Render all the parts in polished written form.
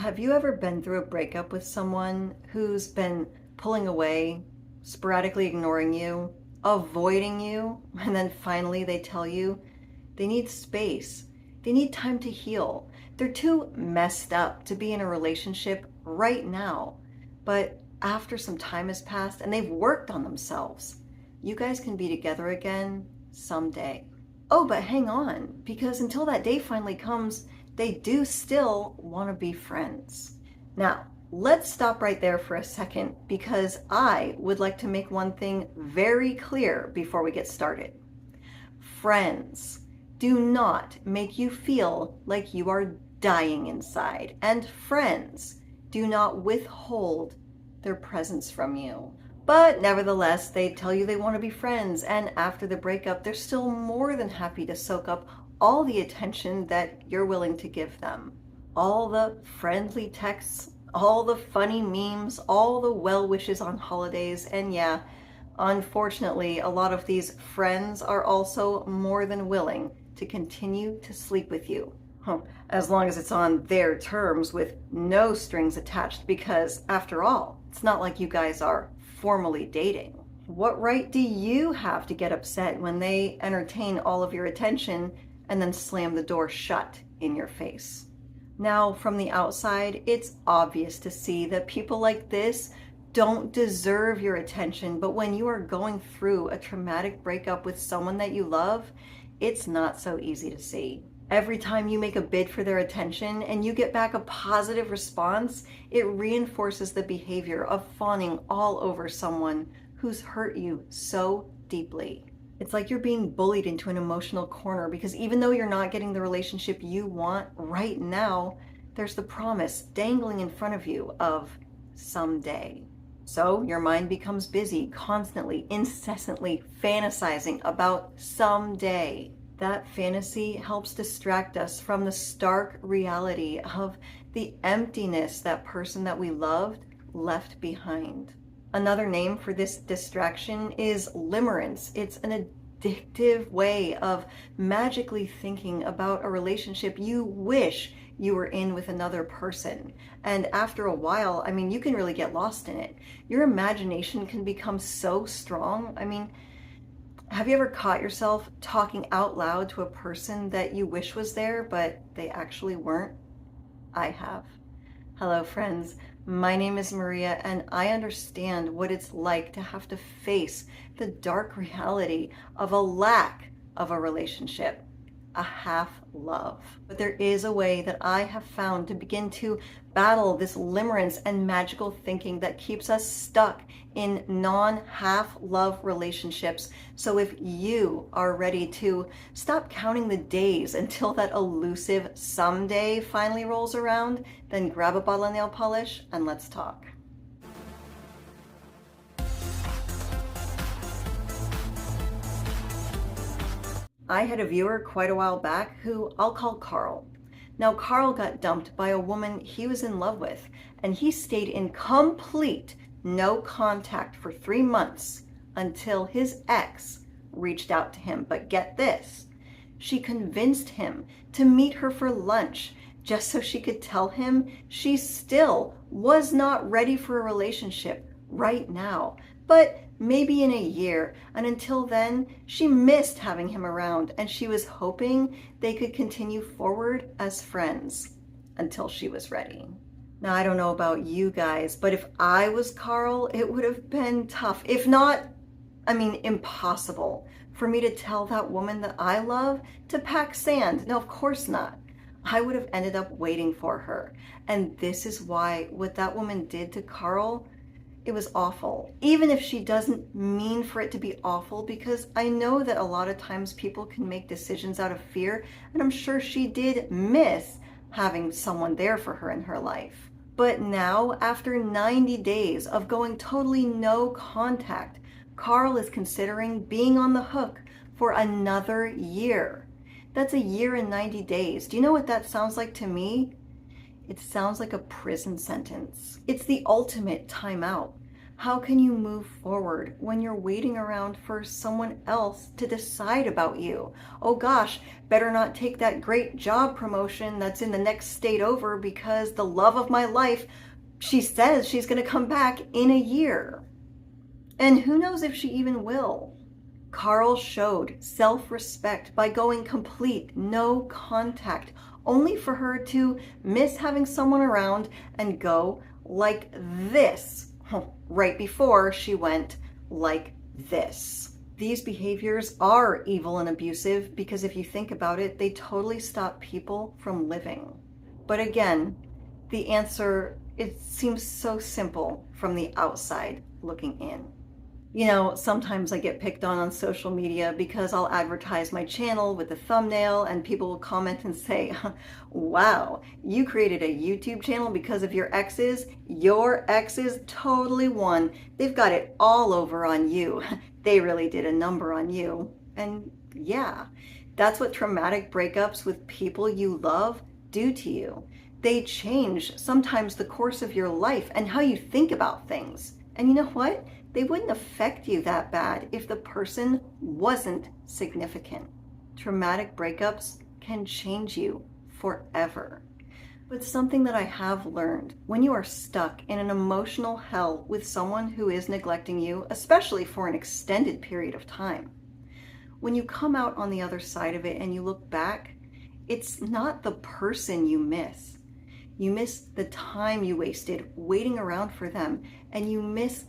Have you ever been through a breakup with someone who's been pulling away, sporadically ignoring you, avoiding you, and then finally they tell you they need space, they need time to heal, they're too messed up to be in a relationship right now, but after some time has passed and they've worked on themselves, you guys can be together again someday. Oh, but hang on, because until that day finally comes, they do still want to be friends. Now, let's stop right there for a second because I would like to make one thing very clear before we get started. Friends do not make you feel like you are dying inside, and friends do not withhold their presence from you. But nevertheless, they tell you they want to be friends, and after the breakup, they're still more than happy to soak up all the attention that you're willing to give them. All the friendly texts, all the funny memes, all the well wishes on holidays, and yeah, unfortunately, a lot of these friends are also more than willing to continue to sleep with you. As long as it's on their terms with no strings attached, because after all, it's not like you guys are formally dating. What right do you have to get upset when they entertain all of your attention and then slam the door shut in your face? Now, from the outside, it's obvious to see that people like this don't deserve your attention, but when you are going through a traumatic breakup with someone that you love, it's not so easy to see. Every time you make a bid for their attention and you get back a positive response, it reinforces the behavior of fawning all over someone who's hurt you so deeply. It's like you're being bullied into an emotional corner because even though you're not getting the relationship you want right now, there's the promise dangling in front of you of someday. So your mind becomes busy, constantly, incessantly fantasizing about someday. That fantasy helps distract us from the stark reality of the emptiness that person that we loved left behind. Another name for this distraction is limerence. It's an addictive way of magically thinking about a relationship you wish you were in with another person. And after a while, you can really get lost in it. Your imagination can become so strong. Have you ever caught yourself talking out loud to a person that you wish was there, but they actually weren't? I have. Hello, friends. My name is Maria, and I understand what it's like to have to face the dark reality of a lack of a relationship, a half love. But there is a way that I have found to begin to battle this limerence and magical thinking that keeps us stuck in non-half love relationships. So if you are ready to stop counting the days until that elusive someday finally rolls around, then grab a bottle of nail polish and let's talk. I had a viewer quite a while back who I'll call Carl. Now, Carl got dumped by a woman he was in love with, and he stayed in complete no contact for 3 months until his ex reached out to him. But get this, she convinced him to meet her for lunch just so she could tell him she still was not ready for a relationship right now, but maybe in a year. And until then, she missed having him around, and she was hoping they could continue forward as friends until she was ready. Now, I don't know about you guys, but if I was Carl, it would have been tough, if not, impossible for me to tell that woman that I love to pack sand. No, of course not. I would have ended up waiting for her. And this is why what that woman did to Carl, it was awful. Even if she doesn't mean for it to be awful, because I know that a lot of times people can make decisions out of fear, and I'm sure she did miss having someone there for her in her life. But now, after 90 days of going totally no contact, Carl is considering being on the hook for another year. That's a year and 90 days. Do you know what that sounds like to me? It sounds like a prison sentence. It's the ultimate timeout. How can you move forward when you're waiting around for someone else to decide about you? Oh gosh, better not take that great job promotion that's in the next state over because the love of my life, she says she's going to come back in a year. And who knows if she even will. Carl showed self-respect by going complete no contact, only for her to miss having someone around and go like this right before she went like this. These behaviors are evil and abusive because if you think about it, they totally stop people from living. But again, the answer, it seems so simple from the outside looking in. You know, sometimes I get picked on social media because I'll advertise my channel with a thumbnail and people will comment and say, wow, you created a YouTube channel because of your exes? Your exes totally won. They've got it all over on you. They really did a number on you. And yeah, that's what traumatic breakups with people you love do to you. They change sometimes the course of your life and how you think about things. And you know what? They wouldn't affect you that bad if the person wasn't significant. Traumatic breakups can change you forever. But something that I have learned, when you are stuck in an emotional hell with someone who is neglecting you, especially for an extended period of time, when you come out on the other side of it and you look back, it's not the person you miss. You miss the time you wasted waiting around for them, and you miss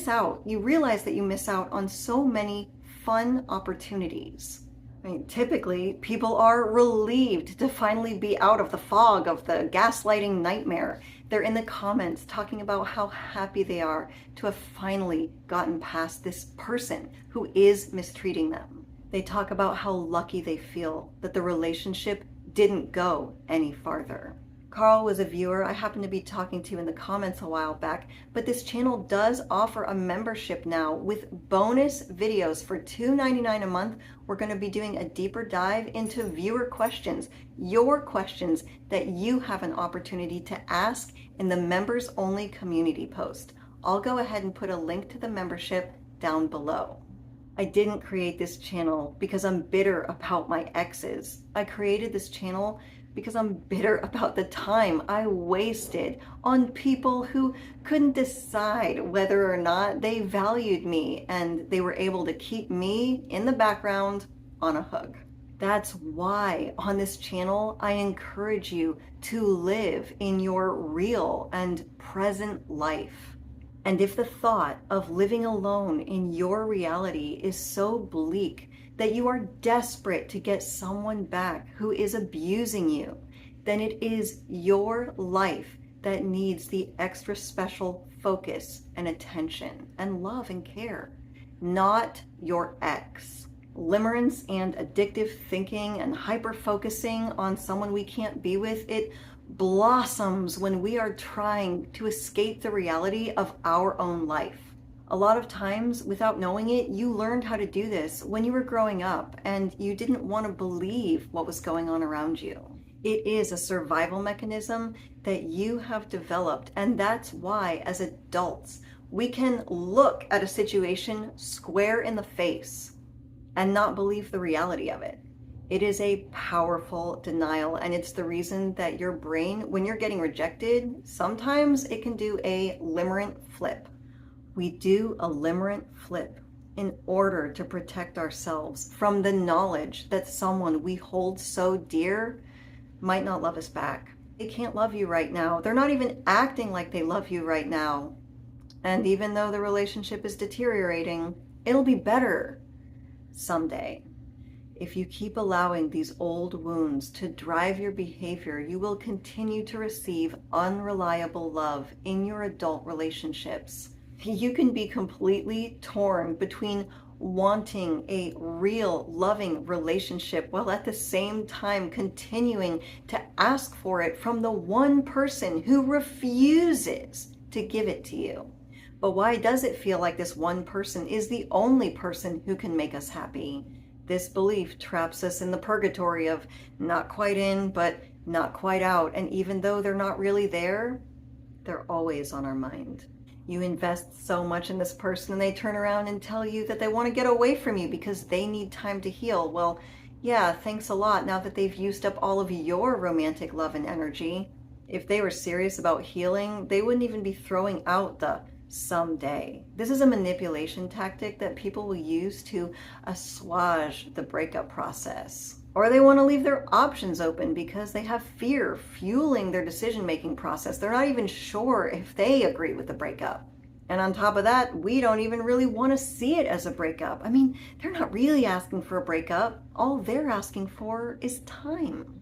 out. You realize that you miss out on so many fun opportunities. I mean, typically, people are relieved to finally be out of the fog of the gaslighting nightmare. They're in the comments talking about how happy they are to have finally gotten past this person who is mistreating them. They talk about how lucky they feel that the relationship didn't go any farther. Carl was a viewer I happened to be talking to in the comments a while back, but this channel does offer a membership now with bonus videos for $2.99 a month. We're going to be doing a deeper dive into viewer questions, your questions that you have an opportunity to ask in the members only community post. I'll go ahead and put a link to the membership down below. I didn't create this channel because I'm bitter about my exes. I created this channel because I'm bitter about the time I wasted on people who couldn't decide whether or not they valued me, and they were able to keep me in the background on a hook. That's why on this channel, I encourage you to live in your real and present life. And if the thought of living alone in your reality is so bleak that you are desperate to get someone back who is abusing you, then it is your life that needs the extra special focus and attention and love and care, not your ex. Limerence and addictive thinking and hyper-focusing on someone we can't be with, it blossoms when we are trying to escape the reality of our own life. A lot of times, without knowing it, you learned how to do this when you were growing up and you didn't want to believe what was going on around you. It is a survival mechanism that you have developed, and that's why, as adults, we can look at a situation square in the face and not believe the reality of it. It is a powerful denial, and it's the reason that your brain, when you're getting rejected, sometimes it can do a limerent flip. We do a limerent flip in order to protect ourselves from the knowledge that someone we hold so dear might not love us back. They can't love you right now. They're not even acting like they love you right now. And even though the relationship is deteriorating, it'll be better someday. If you keep allowing these old wounds to drive your behavior, you will continue to receive unreliable love in your adult relationships. You can be completely torn between wanting a real loving relationship while at the same time continuing to ask for it from the one person who refuses to give it to you. But why does it feel like this one person is the only person who can make us happy? This belief traps us in the purgatory of not quite in, but not quite out. And even though they're not really there, they're always on our mind. You invest so much in this person and they turn around and tell you that they want to get away from you because they need time to heal. Well, yeah, thanks a lot now that they've used up all of your romantic love and energy. If they were serious about healing, they wouldn't even be throwing out the someday. This is a manipulation tactic that people will use to assuage the breakup process. Or they want to leave their options open because they have fear fueling their decision-making process. They're not even sure if they agree with the breakup. And on top of that, we don't even really want to see it as a breakup. I mean, they're not really asking for a breakup. All they're asking for is time.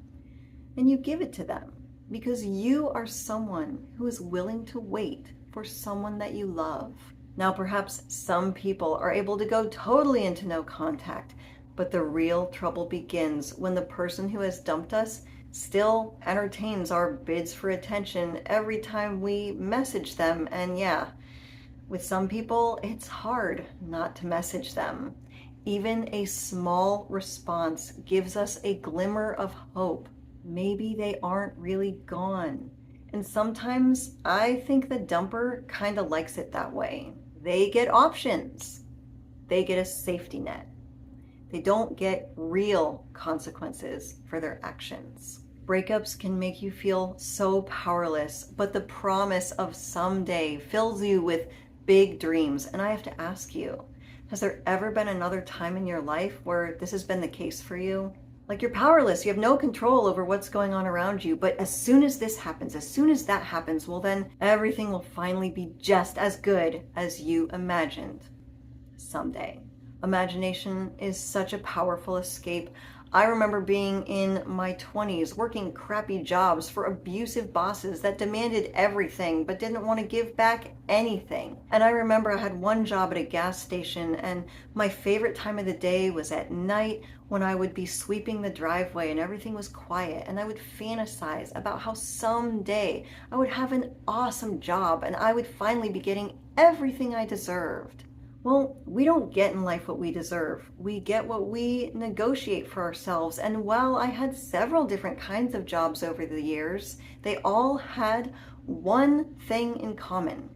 And you give it to them because you are someone who is willing to wait for someone that you love. Now, perhaps some people are able to go totally into no contact, but the real trouble begins when the person who has dumped us still entertains our bids for attention every time we message them. And yeah, with some people, it's hard not to message them. Even a small response gives us a glimmer of hope. Maybe they aren't really gone. And sometimes I think the dumper kind of likes it that way. They get options. They get a safety net. They don't get real consequences for their actions. Breakups can make you feel so powerless, but the promise of someday fills you with big dreams. And I have to ask you, has there ever been another time in your life where this has been the case for you? Like, you're powerless, you have no control over what's going on around you, but as soon as this happens, as soon as that happens, well then everything will finally be just as good as you imagined someday. Imagination is such a powerful escape. I remember being in my 20s, working crappy jobs for abusive bosses that demanded everything but didn't want to give back anything. And I remember I had one job at a gas station, and my favorite time of the day was at night when I would be sweeping the driveway and everything was quiet, and I would fantasize about how someday I would have an awesome job and I would finally be getting everything I deserved. Well, we don't get in life what we deserve. We get what we negotiate for ourselves. And while I had several different kinds of jobs over the years, they all had one thing in common: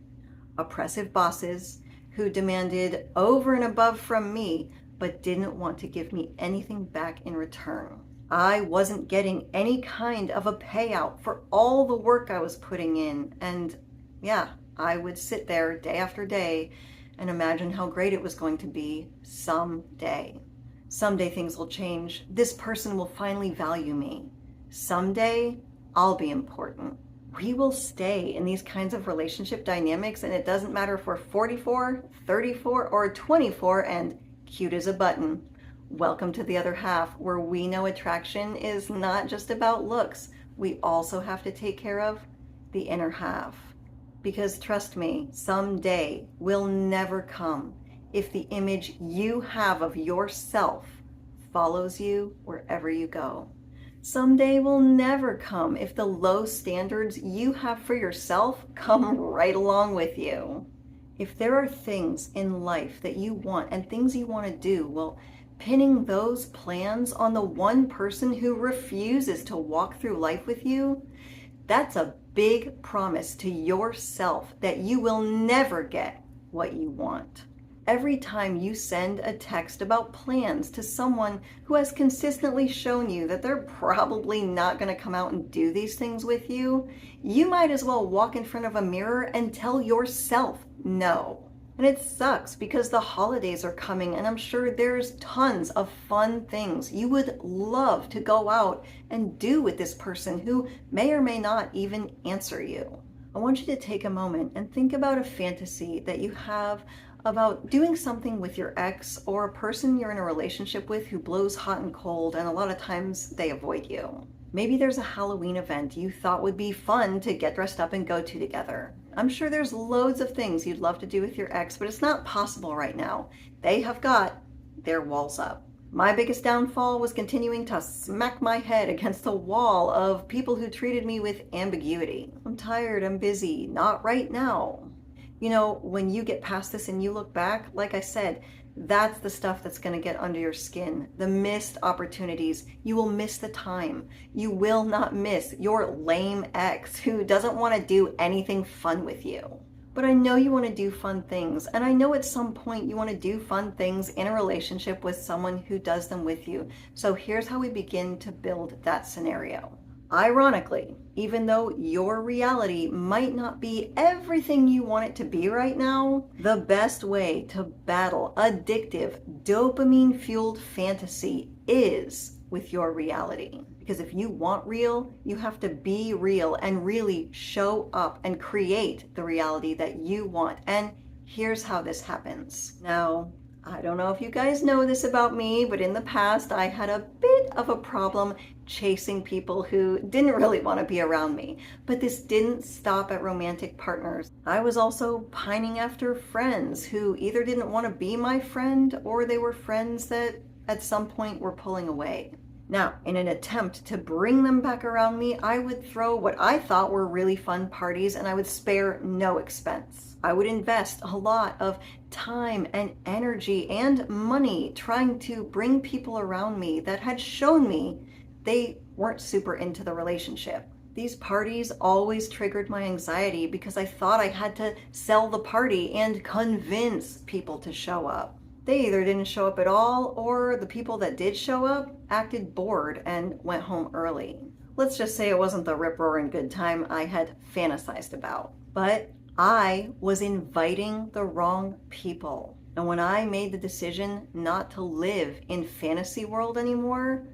oppressive bosses who demanded over and above from me, but didn't want to give me anything back in return. I wasn't getting any kind of a payout for all the work I was putting in. And yeah, I would sit there day after day and imagine how great it was going to be someday. Someday things will change. This person will finally value me. Someday I'll be important. We will stay in these kinds of relationship dynamics, and it doesn't matter if we're 44, 34, or 24 and cute as a button. Welcome to the other half, where we know attraction is not just about looks. We also have to take care of the inner half. Because trust me, someday will never come if the image you have of yourself follows you wherever you go. Someday will never come if the low standards you have for yourself come right along with you. If there are things in life that you want and things you want to do, well, pinning those plans on the one person who refuses to walk through life with you, that's a big promise to yourself that you will never get what you want. Every time you send a text about plans to someone who has consistently shown you that they're probably not going to come out and do these things with you, you might as well walk in front of a mirror and tell yourself no. And it sucks because the holidays are coming, and I'm sure there's tons of fun things you would love to go out and do with this person who may or may not even answer you. I want you to take a moment and think about a fantasy that you have about doing something with your ex or a person you're in a relationship with who blows hot and cold, and a lot of times they avoid you. Maybe there's a Halloween event you thought would be fun to get dressed up and go to together. I'm sure there's loads of things you'd love to do with your ex, but it's not possible right now. They have got their walls up. My biggest downfall was continuing to smack my head against a wall of people who treated me with ambiguity. I'm tired, I'm busy, not right now. You know, when you get past this and you look back, like I said, that's the stuff that's going to get under your skin. The missed opportunities. You will miss the time. You will not miss your lame ex who doesn't want to do anything fun with you. But I know you want to do fun things, and I know at some point you want to do fun things in a relationship with someone who does them with you. So here's how we begin to build that scenario. Ironically, even though your reality might not be everything you want it to be right now, the best way to battle addictive, dopamine-fueled fantasy is with your reality. Because if you want real, you have to be real and really show up and create the reality that you want. And here's how this happens. Now, I don't know if you guys know this about me, but in the past I had a bit of a problem chasing people who didn't really want to be around me. But this didn't stop at romantic partners. I was also pining after friends who either didn't want to be my friend or they were friends that at some point were pulling away. Now, in an attempt to bring them back around me, I would throw what I thought were really fun parties and I would spare no expense. I would invest a lot of time and energy and money trying to bring people around me that had shown me they weren't super into the relationship. These parties always triggered my anxiety because I thought I had to sell the party and convince people to show up. They either didn't show up at all, or the people that did show up acted bored and went home early. Let's just say it wasn't the rip-roaring good time I had fantasized about. But I was inviting the wrong people. And when I made the decision not to live in fantasy world anymore,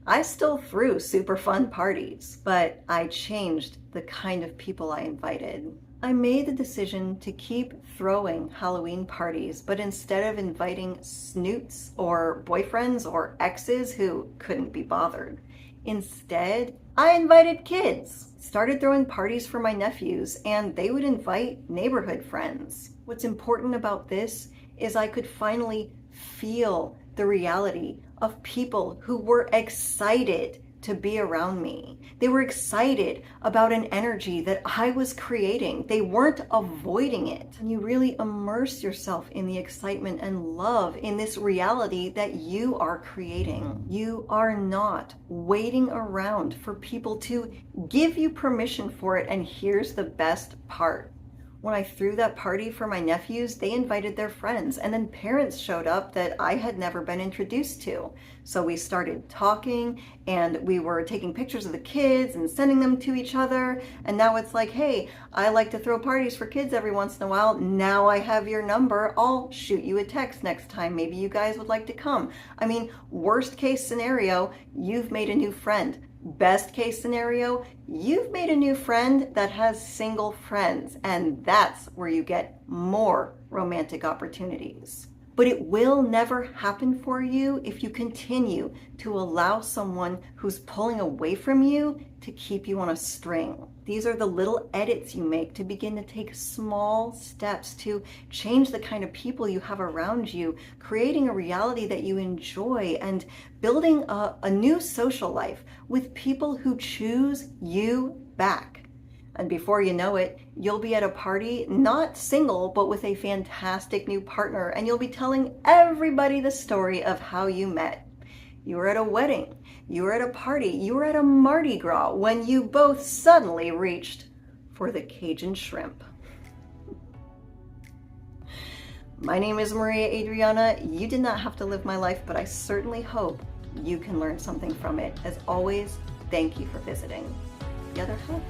I still threw super fun parties, but I changed the kind of people I invited. I made the decision to keep throwing Halloween parties, but instead of inviting snoots or boyfriends or exes who couldn't be bothered, instead, I invited kids. Started throwing parties for my nephews, and they would invite neighborhood friends. What's important about this is I could finally feel the reality of people who were excited to be around me. They were excited about an energy that I was creating. They weren't avoiding it. And you really immerse yourself in the excitement and love in this reality that you are creating. You are not waiting around for people to give you permission for it. And here's the best part. When I threw that party for my nephews, they invited their friends, and then parents showed up that I had never been introduced to. So we started talking, and we were taking pictures of the kids and sending them to each other. And now it's like, hey, I like to throw parties for kids every once in a while. Now I have your number. I'll shoot you a text next time. Maybe you guys would like to come. I mean, worst case scenario, you've made a new friend. Best case scenario, you've made a new friend that has single friends, and that's where you get more romantic opportunities. But it will never happen for you if you continue to allow someone who's pulling away from you to keep you on a string. These are the little edits you make to begin to take small steps to change the kind of people you have around you, creating a reality that you enjoy and building a new social life with people who choose you back. And before you know it, you'll be at a party, not single, but with a fantastic new partner, and you'll be telling everybody the story of how you met. You were at a wedding, you were at a party, you were at a Mardi Gras when you both suddenly reached for the Cajun shrimp. My name is Maria Adriana. You did not have to live my life, but I certainly hope you can learn something from it. As always, thank you for visiting. The Other Half.